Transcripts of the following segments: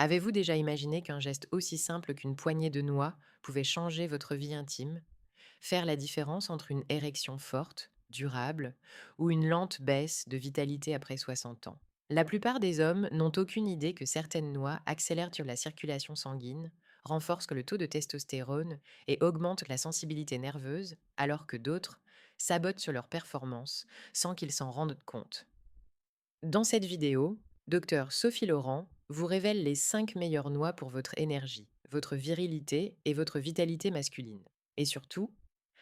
Avez-vous déjà imaginé qu'un geste aussi simple qu'une poignée de noix pouvait changer votre vie intime, faire la différence entre une érection forte, durable, ou une lente baisse de vitalité après 60 ans? La plupart des hommes n'ont aucune idée que certaines noix accélèrent la circulation sanguine, renforcent le taux de testostérone et augmentent la sensibilité nerveuse, alors que d'autres sabotent sur leur performance sans qu'ils s'en rendent compte. Dans cette vidéo, Dr Sophie Laurent vous révèle les 5 meilleures noix pour votre énergie, votre virilité et votre vitalité masculine. Et surtout,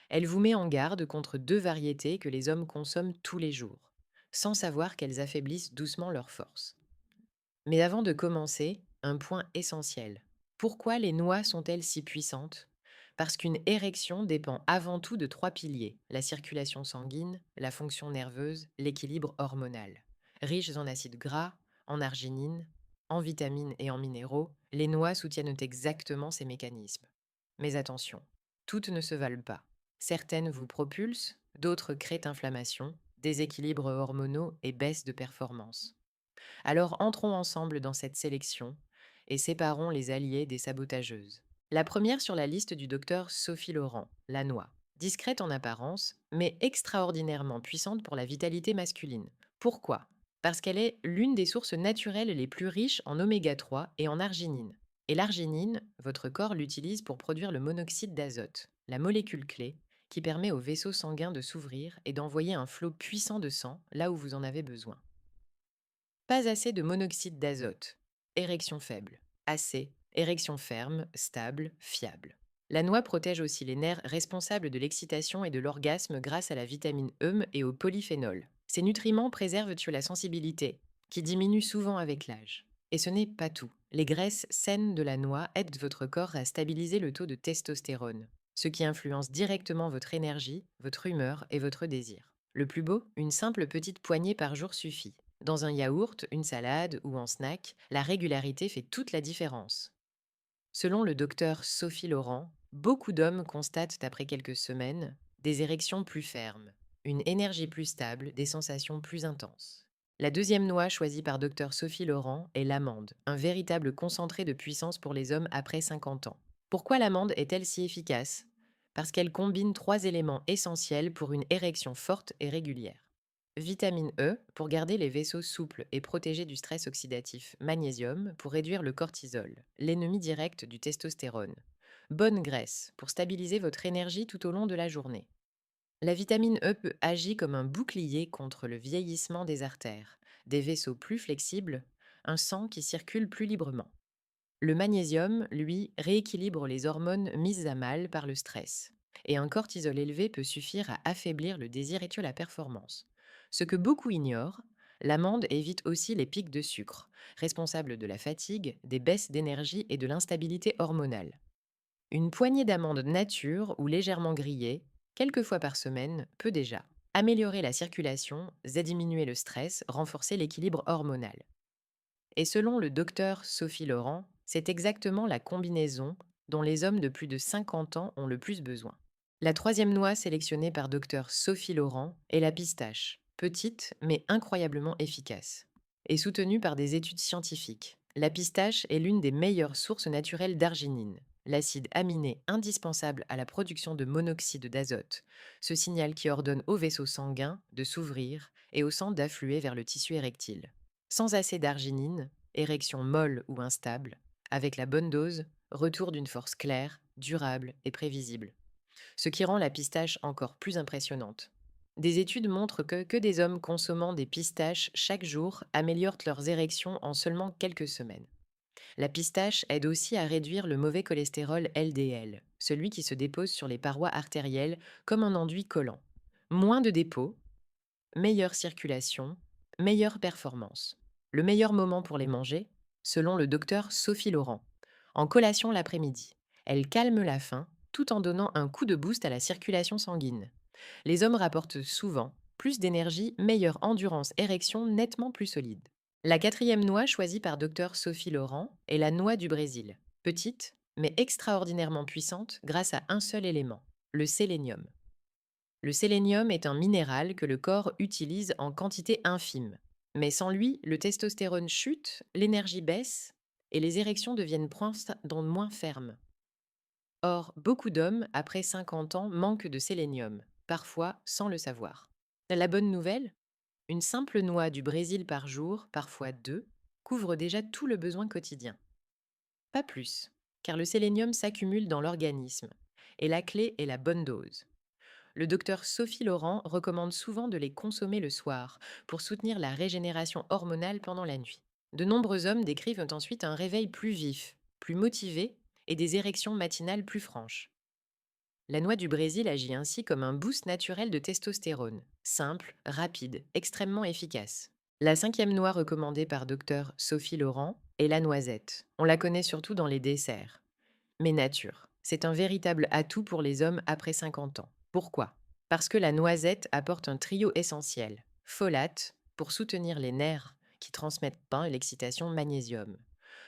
elle vous met en garde contre deux variétés que les hommes consomment tous les jours, sans savoir qu'elles affaiblissent doucement leur force. Mais avant de commencer, un point essentiel. Pourquoi les noix sont-elles si puissantes? Parce qu'une érection dépend avant tout de trois piliers: la circulation sanguine, la fonction nerveuse, l'équilibre hormonal. Riches en acides gras, en arginine, en vitamines et en minéraux, les noix soutiennent exactement ces mécanismes. Mais attention, toutes ne se valent pas. Certaines vous propulsent, d'autres créent inflammation, déséquilibres hormonaux et baisse de performance. Alors entrons ensemble dans cette sélection et séparons les alliés des sabotageuses. La première sur la liste du docteur Sophie Laurent, la noix. Discrète en apparence, mais extraordinairement puissante pour la vitalité masculine. Pourquoi? Parce qu'elle est l'une des sources naturelles les plus riches en oméga 3 et en arginine. Et l'arginine, votre corps l'utilise pour produire le monoxyde d'azote, la molécule clé qui permet aux vaisseaux sanguins de s'ouvrir et d'envoyer un flot puissant de sang là où vous en avez besoin. Pas assez de monoxyde d'azote. Érection faible. Assez. Érection ferme, stable, fiable. La noix protège aussi les nerfs responsables de l'excitation et de l'orgasme grâce à la vitamine E et au polyphénol. Ces nutriments préservent la sensibilité, qui diminue souvent avec l'âge. Et ce n'est pas tout. Les graisses saines de la noix aident votre corps à stabiliser le taux de testostérone, ce qui influence directement votre énergie, votre humeur et votre désir. Le plus beau, une simple petite poignée par jour suffit. Dans un yaourt, une salade ou en snack, la régularité fait toute la différence. Selon le docteur Sophie Laurent, beaucoup d'hommes constatent après quelques semaines des érections plus fermes, une énergie plus stable, des sensations plus intenses. La deuxième noix choisie par docteur Sophie Laurent est l'amande, un véritable concentré de puissance pour les hommes après 50 ans. Pourquoi l'amande est-elle si efficace? Parce qu'elle combine trois éléments essentiels pour une érection forte et régulière. Vitamine E pour garder les vaisseaux souples et protéger du stress oxydatif. Magnésium pour réduire le cortisol, l'ennemi direct du testostérone. Bonne graisse pour stabiliser votre énergie tout au long de la journée. La vitamine E agit comme un bouclier contre le vieillissement des artères, des vaisseaux plus flexibles, un sang qui circule plus librement. Le magnésium, lui, rééquilibre les hormones mises à mal par le stress. Et un cortisol élevé peut suffire à affaiblir le désir et la performance. Ce que beaucoup ignorent, l'amande évite aussi les pics de sucre, responsables de la fatigue, des baisses d'énergie et de l'instabilité hormonale. Une poignée d'amandes nature ou légèrement grillées, quelques fois par semaine, peut déjà améliorer la circulation, diminuer le stress, renforcer l'équilibre hormonal. Et selon le docteur Sophie Laurent, c'est exactement la combinaison dont les hommes de plus de 50 ans ont le plus besoin. La troisième noix sélectionnée par docteur Sophie Laurent est la pistache, petite mais incroyablement efficace. Et soutenue par des études scientifiques, la pistache est l'une des meilleures sources naturelles d'arginine, l'acide aminé indispensable à la production de monoxyde d'azote, ce signal qui ordonne aux vaisseaux sanguins de s'ouvrir et au sang d'affluer vers le tissu érectile. Sans assez d'arginine, érection molle ou instable, avec la bonne dose, retour d'une force claire, durable et prévisible. Ce qui rend la pistache encore plus impressionnante. Des études montrent que des hommes consommant des pistaches chaque jour améliorent leurs érections en seulement quelques semaines. La pistache aide aussi à réduire le mauvais cholestérol LDL, celui qui se dépose sur les parois artérielles comme un enduit collant. Moins de dépôts, meilleure circulation, meilleure performance. Le meilleur moment pour les manger, selon le docteur Sophie Laurent, en collation l'après-midi. Elle calme la faim tout en donnant un coup de boost à la circulation sanguine. Les hommes rapportent souvent plus d'énergie, meilleure endurance, érection nettement plus solide. La quatrième noix choisie par docteur Sophie Laurent est la noix du Brésil. Petite, mais extraordinairement puissante grâce à un seul élément, le sélénium. Le sélénium est un minéral que le corps utilise en quantité infime. Mais sans lui, le testostérone chute, l'énergie baisse et les érections deviennent moins fermes. Or, beaucoup d'hommes, après 50 ans, manquent de sélénium, parfois sans le savoir. La bonne nouvelle, une simple noix du Brésil par jour, parfois deux, couvre déjà tout le besoin quotidien. Pas plus, car le sélénium s'accumule dans l'organisme, et la clé est la bonne dose. Le docteur Sophie Laurent recommande souvent de les consommer le soir pour soutenir la régénération hormonale pendant la nuit. De nombreux hommes décrivent ensuite un réveil plus vif, plus motivé et des érections matinales plus franches. La noix du Brésil agit ainsi comme un boost naturel de testostérone, simple, rapide, extrêmement efficace. La cinquième noix recommandée par Dr Sophie Laurent est la noisette. On la connaît surtout dans les desserts. Mais nature, c'est un véritable atout pour les hommes après 50 ans. Pourquoi? Parce que la noisette apporte un trio essentiel. Folate, pour soutenir les nerfs qui transmettent pain et l'excitation magnésium.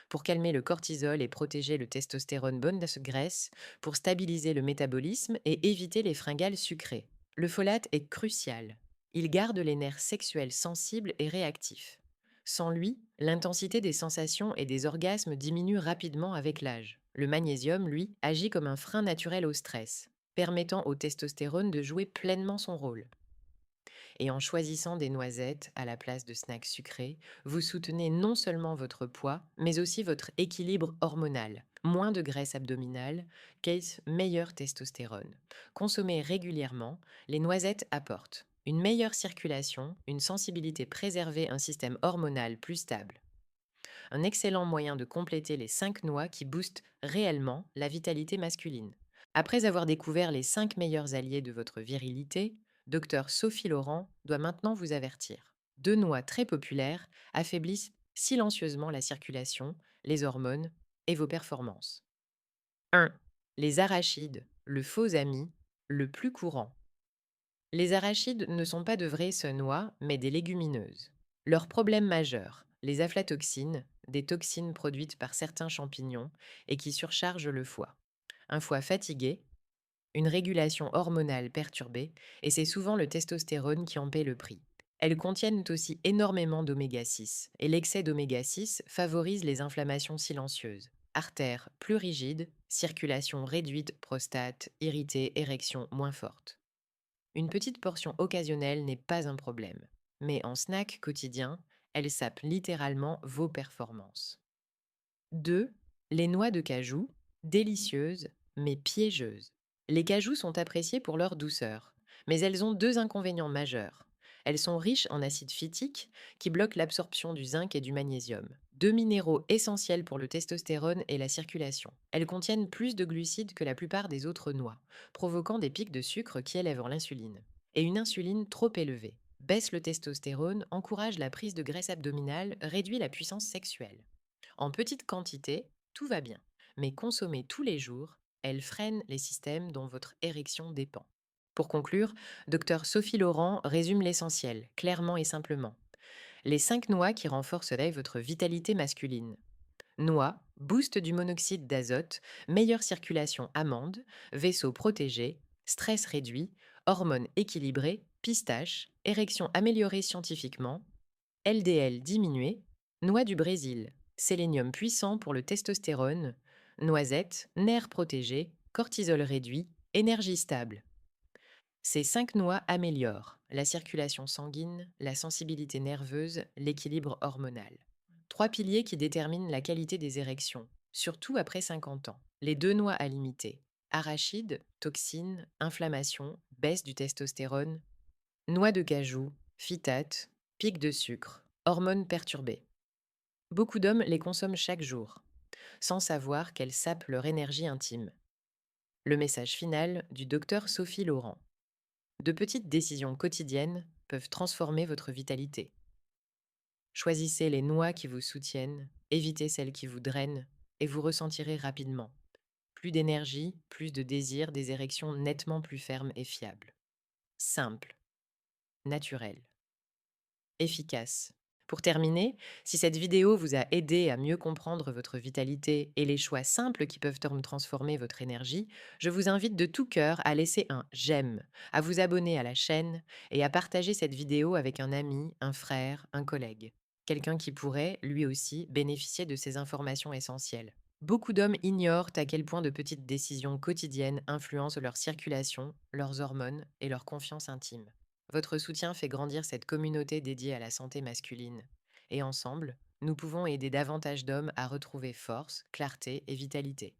Pour calmer le cortisol et protéger le testostérone bonne graisse, pour stabiliser le métabolisme et éviter les fringales sucrées. Le folate est crucial. Il garde les nerfs sexuels sensibles et réactifs. Sans lui, l'intensité des sensations et des orgasmes diminue rapidement avec l'âge. Le magnésium, lui, agit comme un frein naturel au stress, permettant au testostérone de jouer pleinement son rôle. Et en choisissant des noisettes à la place de snacks sucrés, vous soutenez non seulement votre poids, mais aussi votre équilibre hormonal. Moins de graisse abdominale, meilleur testostérone. Consommées régulièrement, les noisettes apportent une meilleure circulation, une sensibilité préservée, un système hormonal plus stable. Un excellent moyen de compléter les 5 noix qui boostent réellement la vitalité masculine. Après avoir découvert les 5 meilleurs alliés de votre virilité, Dr Sophie Laurent doit maintenant vous avertir. Deux noix très populaires affaiblissent silencieusement la circulation, les hormones et vos performances. 1. Les arachides, le faux ami, le plus courant. Les arachides ne sont pas de vraies noix, mais des légumineuses. Leur problème majeur, les aflatoxines, des toxines produites par certains champignons et qui surchargent le foie. Un foie fatigué, une régulation hormonale perturbée, et c'est souvent le testostérone qui en paie le prix. Elles contiennent aussi énormément d'oméga 6, et l'excès d'oméga 6 favorise les inflammations silencieuses. Artères plus rigides, circulation réduite, prostate, irritée, érection moins forte. Une petite portion occasionnelle n'est pas un problème, mais en snack quotidien, elle sape littéralement vos performances. 2. Les noix de cajou, délicieuses mais piégeuses. Les cajous sont appréciés pour leur douceur, mais elles ont deux inconvénients majeurs. Elles sont riches en acide phytique qui bloquent l'absorption du zinc et du magnésium, deux minéraux essentiels pour le testostérone et la circulation. Elles contiennent plus de glucides que la plupart des autres noix, provoquant des pics de sucre qui élèvent l'insuline. Et une insuline trop élevée baisse le testostérone, encourage la prise de graisse abdominale, réduit la puissance sexuelle. En petite quantité, tout va bien, mais consommée tous les jours, elle freine les systèmes dont votre érection dépend. Pour conclure, Dr Sophie Laurent résume l'essentiel, clairement et simplement. Les 5 noix qui renforcent votre vitalité masculine. Noix, boost du monoxyde d'azote, meilleure circulation amande, vaisseau protégé, stress réduit, hormones équilibrées, pistache, érection améliorée scientifiquement, LDL diminué, noix du Brésil, sélénium puissant pour le testostérone, noisette, nerfs protégés, cortisol réduit, énergie stable. Ces 5 noix améliorent la circulation sanguine, la sensibilité nerveuse, l'équilibre hormonal. Trois piliers qui déterminent la qualité des érections, surtout après 50 ans. Les 2 noix à limiter. Arachides, toxines, inflammation, baisse du testostérone. Noix de cajou, phytate, pic de sucre, hormones perturbées. Beaucoup d'hommes les consomment chaque jour, sans savoir qu'elles sapent leur énergie intime. Le message final du docteur Sophie Laurent. De petites décisions quotidiennes peuvent transformer votre vitalité. Choisissez les noix qui vous soutiennent, évitez celles qui vous drainent, et vous ressentirez rapidement plus d'énergie, plus de désir, des érections nettement plus fermes et fiables. Simple, naturel, efficace. Pour terminer, si cette vidéo vous a aidé à mieux comprendre votre vitalité et les choix simples qui peuvent transformer votre énergie, je vous invite de tout cœur à laisser un j'aime, à vous abonner à la chaîne et à partager cette vidéo avec un ami, un frère, un collègue. quelqu'un qui pourrait, lui aussi, bénéficier de ces informations essentielles. Beaucoup d'hommes ignorent à quel point de petites décisions quotidiennes influencent leur circulation, leurs hormones et leur confiance intime. Votre soutien fait grandir cette communauté dédiée à la santé masculine. Et ensemble, nous pouvons aider davantage d'hommes à retrouver force, clarté et vitalité.